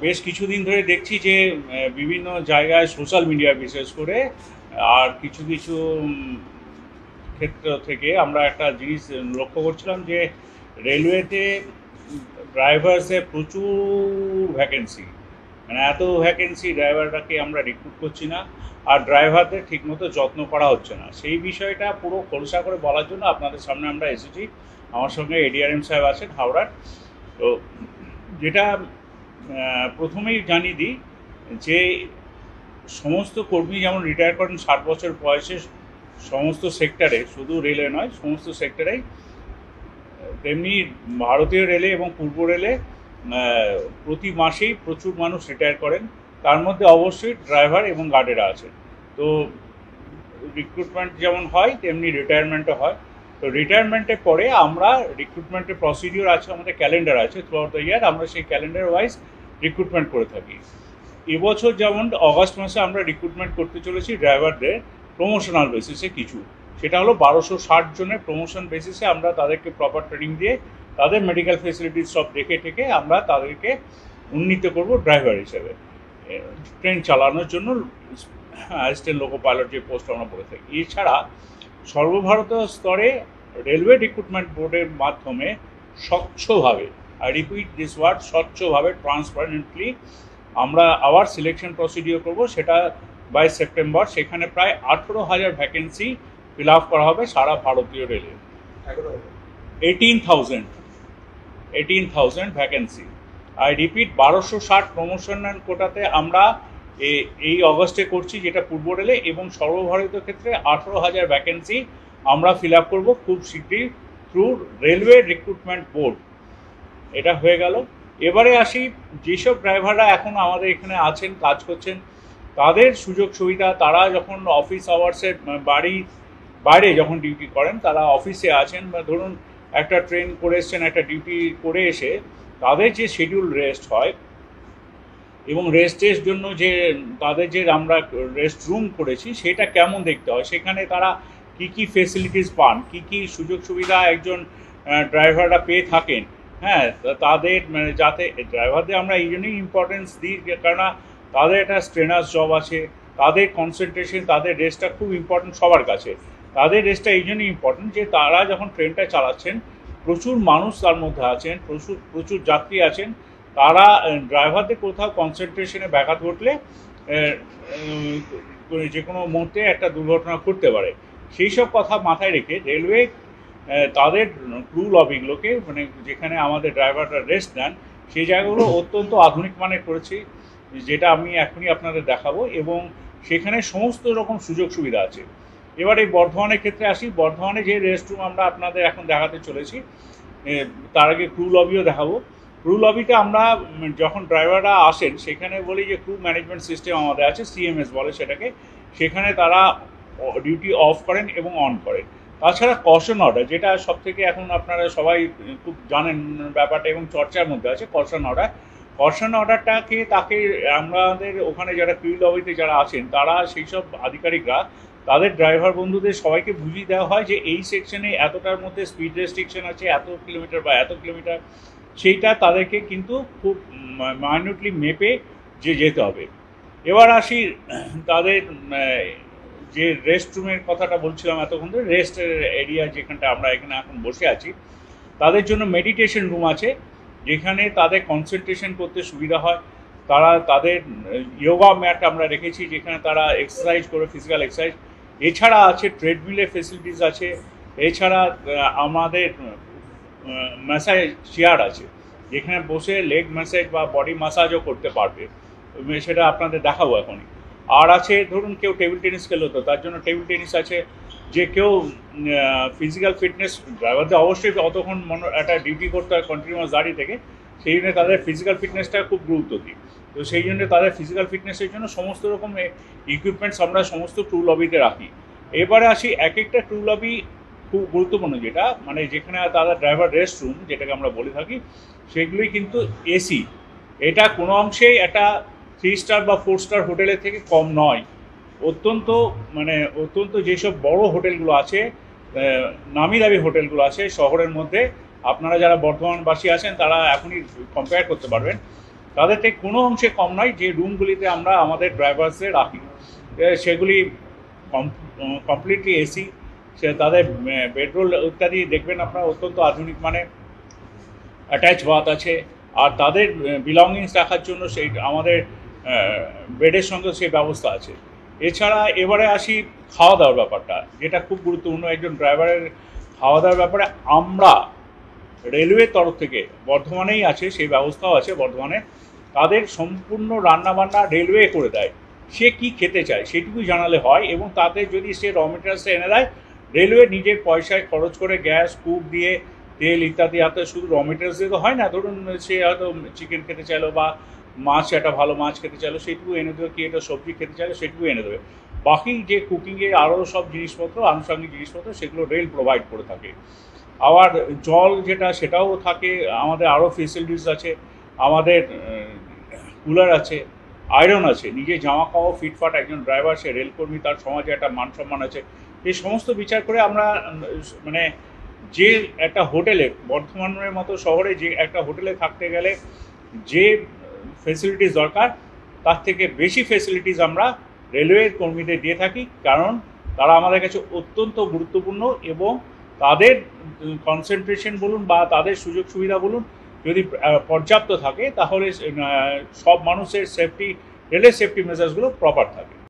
বেশ কিছুদিন ধরে দেখছি যে বিভিন্ন জায়গায় সোশ্যাল মিডিয়া বিশেষ করে আর কিছু কিছু ক্ষেত্র থেকে আমরা একটা জিনিস লক্ষ্য করছিলাম যে রেলওয়েতে ড্রাইভার্সে প্রচুর ভ্যাকেন্সি, মানে এত ভ্যাকেন্সি, ড্রাইভারটাকে আমরা রিক্রুট করছি না, আর ড্রাইভারদের ঠিকমতো যত্ন করা হচ্ছে না। সেই বিষয়টা পুরো খোলসা করে বলার জন্য আপনাদের সামনে আমরা এসেছি। আমার সঙ্গে এডিআরএম সাহেব আছেন হাওড়ার। তো যেটা প্রথমেই জানিয়ে দিই যে সমস্ত কর্মী যেমন রিটায়ার করেন 60 বছর বয়সে সমস্ত সেক্টরে, শুধু রেলে নয় সমস্ত সেক্টরেই, তেমনি ভারতীয় রেলে এবং পূর্ব রেলে প্রতি মাসেই প্রচুর মানুষ রিটায়ার করেন। তার মধ্যে অবশ্যই ড্রাইভার এবং গার্ডেরা আছে। তো রিক্রুটমেন্ট যেমন হয় তেমনি রিটায়ারমেন্টও হয়। তো রিটায়ারমেন্টের পরে আমরা রিক্রুটমেন্টের প্রসিডিওর আছে, আমাদের ক্যালেন্ডার আছে থ্রু আউট দ্য ইয়ার, আমরা সেই ক্যালেন্ডার ওয়াইজ রিক্রুটমেন্ট করে থাকি। এবছর যেমন অগাস্ট মাসে আমরা রিক্রুটমেন্ট করতে চলেছি ড্রাইভারদের প্রমোশনাল বেসিসে কিছু, সেটা হলো 1260 জনের প্রমোশন বেসিসে আমরা তাদেরকে প্রপার ট্রেনিং দিয়ে তাদের মেডিকেল ফেসিলিটিস সব দেখে ঠেকে আমরা তাদেরকে উন্নীত করব ড্রাইভার হিসেবে, ট্রেন চালানোর জন্য অ্যাসিস্ট্যান্ট লোকো পাইলট যে পোস্ট আমরা বলে থাকি। এছাড়া সর্বভারতীয় স্তরে রেলওয়ে রিক্রুটমেন্ট বোর্ডের মাধ্যমে স্বচ্ছভাবে, আই রিপিট দিস ওয়ার্ড, স্বচ্ছভাবে ট্রান্সপারেন্টলি আমরা আবার সিলেকশন প্রসিডিওর করব, সেটা বাই সেপ্টেম্বর। সেখানে প্রায় 18,000 ভ্যাকেন্সি ফিল আপ করা হবে সারা ভারতীয় রেলে। 18,000 ভ্যাকেন্সি, আই রিপিট 1260 প্রমোশনাল কোটাতে আমরা এই অগস্টে করছি, যেটা পূর্ব রেলে, এবং সর্বভারতীয় ক্ষেত্রে 18,000 ভ্যাকেন্সি আমরা ফিল আপ করবো খুব শীঘ্রই থ্রু রেলওয়ে রিক্রুটমেন্ট বোর্ড। এটা হয়ে গেল। এবারে আসি, যেসব ড্রাইভাররা এখন আমাদের এখানে আছেন, কাজ করছেন, তাদের সুযোগ সুবিধা। তারা যখন অফিস আওয়ার্সের বাইরে যখন ডিউটি করেন, তারা অফিসে আছেন বা ধরুন একটা ট্রেন করে এসছেন, একটা ডিউটি করে এসে তাদের যে শিডিউল রেস্ট হয় এবং রেস্টের জন্য যে তাদের যে আমরা রেস্ট রুম করেছি সেটা কেমন দেখতে হয়, সেখানে তারা কি কি ফেসিলিটিস পান, কি কি সুযোগ সুবিধা একজন ড্রাইভাররা পেয়ে থাকেন। হ্যাঁ, তাদের মানে যাতে ড্রাইভারদের আমরা এই জন্যই ইম্পর্টেন্স দিই, কেননা তাদের একটা স্ট্রেনার্স জব আছে, তাদের কনসেন্ট্রেশন, তাদের রেস্টটা খুব ইম্পর্টেন্ট সবার কাছে। তাদের রেস্টটা এই জন্যই ইম্পর্টেন্ট যে তারা যখন ট্রেনটা চালাচ্ছেন প্রচুর মানুষ তার মধ্যে আছেন, প্রচুর প্রচুর যাত্রী আছেন, তারা ড্রাইভারদের কোথাও কনসেন্ট্রেশনে ব্যাঘাত ঘটলে যে কোনো মুহূর্তে একটা দুর্ঘটনা ঘটতে পারে। সেই সব কথা মাথায় রেখে রেলওয়ে তাদের ক্রু লবিগুলোকে, মানে যেখানে আমাদের ড্রাইভাররা রেস্ট নেন, সেই জায়গাগুলো অত্যন্ত আধুনিক মানের করেছি, যেটা আমি এখনই আপনাদের দেখাবো, এবং সেখানে সমস্ত রকম সুযোগ সুবিধা আছে। এবার এই বর্ধমানের ক্ষেত্রে আসি। বর্ধমানে যে রেস্টরুম আমরা আপনাদের এখন দেখাতে চলেছি, তার আগে ক্রু লবিও দেখাবো। ক্রু লবিতে আমরা যখন ড্রাইভাররা আসেন সেখানে বলি যে ক্রু ম্যানেজমেন্ট সিস্টেম আমাদের আছে, সিএমএস বলে সেটাকে, সেখানে তারা ডিউটি অফ করেন এবং অন করেন। তাছাড়া কশন অর্ডার, যেটা সব থেকে এখন আপনারা সবাই খুব জানেন ব্যাপারটা এবং চর্চার মধ্যে আছে, কশন অর্ডার। কশন অর্ডারটাকে তাকে আমাদের ওখানে যারা ক্রু লবিতে যারা আছেন, তারা সেই সব আধিকারিকরা তাদের ড্রাইভার বন্ধুদের সবাইকে বুঝিয়ে দেওয়া হয় যে এই সেকশনে এতটার মধ্যে স্পিড রেস্ট্রিকশন আছে, এত কিলোমিটার বা এত কিলোমিটার, সেইটা তাদেরকে কিন্তু খুব মাইনিউটলি মেপে যেতে হবে। এবার আসি তাদের যে রেস্ট রুমের কথাটা বলছিলাম এতক্ষণ ধরে, রেস্ট এরিয়া যেখানটা আমরা এখানে এখন বসে আছি, তাদের জন্য মেডিটেশন রুম আছে, যেখানে তাদের কনসেন্ট্রেশন করতে সুবিধা হয়। তারা তাদের যোগা ম্যাট আমরা রেখেছি, যেখানে তারা এক্সারসাইজ করে, ফিজিক্যাল এক্সারসাইজ। এছাড়া আছে ট্রেডমিলের ফেসিলিটিস আছে। এছাড়া আমাদের ম্যাসাজ চেয়ার আছে, যেখানে বসে লেগ ম্যাসাজ বা বডি ম্যাসাজও করতে পারবে, সেটা আপনাদের দেখাবো এখনই। আর আছে ধরুন কেউ টেবিল টেনিস খেলো, তো তার জন্য টেবিল টেনিস আছে। যে কেউ ফিজিক্যাল ফিটনেস, ড্রাইভারদের অবশ্যই অতক্ষণ একটা ডিউটি করতে হয় কন্টিনিউয়াস দাঁড়িয়ে থেকে, সেই জন্য তাদের ফিজিক্যাল ফিটনেসটা খুব গুরুত্ব দিই। তো সেই জন্য তাদের ফিজিক্যাল ফিটনেসের জন্য সমস্ত রকম ইকুইপমেন্টস আমরা সমস্ত ক্রু লবিতে রাখি। এবারে আসি, এক একটা ক্রু লবি খুব গুরুত্বপূর্ণ, যেটা মানে যেখানে তাদের ড্রাইভার রেস্ট রুম যেটাকে আমরা বলে থাকি, সেগুলোই কিন্তু এসি। এটা কোনো অংশেই একটা 3 স্টার বা 4 স্টার হোটেলের থেকে কম নয়। অত্যন্ত যেসব বড় হোটেলগুলো আছে, নামি দামি হোটেলগুলো আছে শহরের মধ্যে, আপনারা যারা বর্ধমানবাসী আছেন তারা এখনই কম্পেয়ার করতে পারবেন। তাদের থেকে কোনো অংশে কম নয় যে রুমগুলিতে আমরা আমাদের ড্রাইভার্সদের রাখি। সেগুলি কমপ্লিটলি এসি, সে তাদের বেডরোল ইত্যাদি দেখবেন আপনারা অত্যন্ত আধুনিক, মানে অ্যাটাচ বাথ আছে। আর তাদের বিলঙ্গিংস রাখার জন্য সেই আমাদের বেডের সঙ্গে সেই ব্যবস্থা আছে। এছাড়া এবারে আসি খাওয়া দাওয়ার ব্যাপারটা, যেটা খুব গুরুত্বপূর্ণ একজন ড্রাইভারের খাওয়া দাওয়ার ব্যাপারে। আমরা রেলওয়ের তরফ থেকে, বর্ধমানেই আছে সেই ব্যবস্থাও আছে বর্ধমানে, তাদের সম্পূর্ণ রান্নাবান্না রেলওয়ে করে দেয়। সে কি খেতে চায় সেটুকুই জানালে হয়, এবং তাতে যদি সে র মেটেরিয়ালসটা এনে দেয়, রেলওয়ে নিজের পয়সায় খরচ করে গ্যাস কুক দিয়ে তেল ইত্যাদি হাতে, শুধু র মেটেরিয়ালস দিয়ে তো হয় না। ধরুন সে হয়তো চিকেন খেতে চাইলো বা মাছ, একটা ভালো মাছ খেতে চাইলো, সেইটুকু এনে দেবে। কি একটা সবজি খেতে চাইলো, সেটুকু এনে দেবে। বাকি যে কুকিংয়ে আরও সব জিনিসপত্র, আনুষঙ্গিক জিনিসপত্র, সেগুলো রেল প্রোভাইড করে থাকে। আবার জল যেটা, সেটাও থাকে। আমাদের আরও ফেসিলিটিস আছে, আমাদের কুলার আছে, আয়রন আছে, নিজে জামা কাপড় ফিটফাট। একজন ড্রাইভার, সে রেলকর্মী, তার সমাজে একটা মান সম্মান আছে। এই সমস্ত বিচার করে আমরা মানে যে একটা হোটেলে, বর্ধমানের মতো শহরে যে একটা হোটেলে থাকতে গেলে যে ফেসিলিটিস দরকার, তার থেকে বেশি ফেসিলিটিস আমরা রেলওয়ের কর্মীদের দিয়ে থাকি, কারণ তারা আমাদের কাছে অত্যন্ত গুরুত্বপূর্ণ। এবং তাদের কনসেন্ট্রেশন বলুন বা তাদের সুযোগ সুবিধা বলুন, যদি পর্যাপ্ত থাকে, তাহলে সব মানুষের সেফটি, রেলের সেফটি মেজার্সগুলো প্রপার থাকে।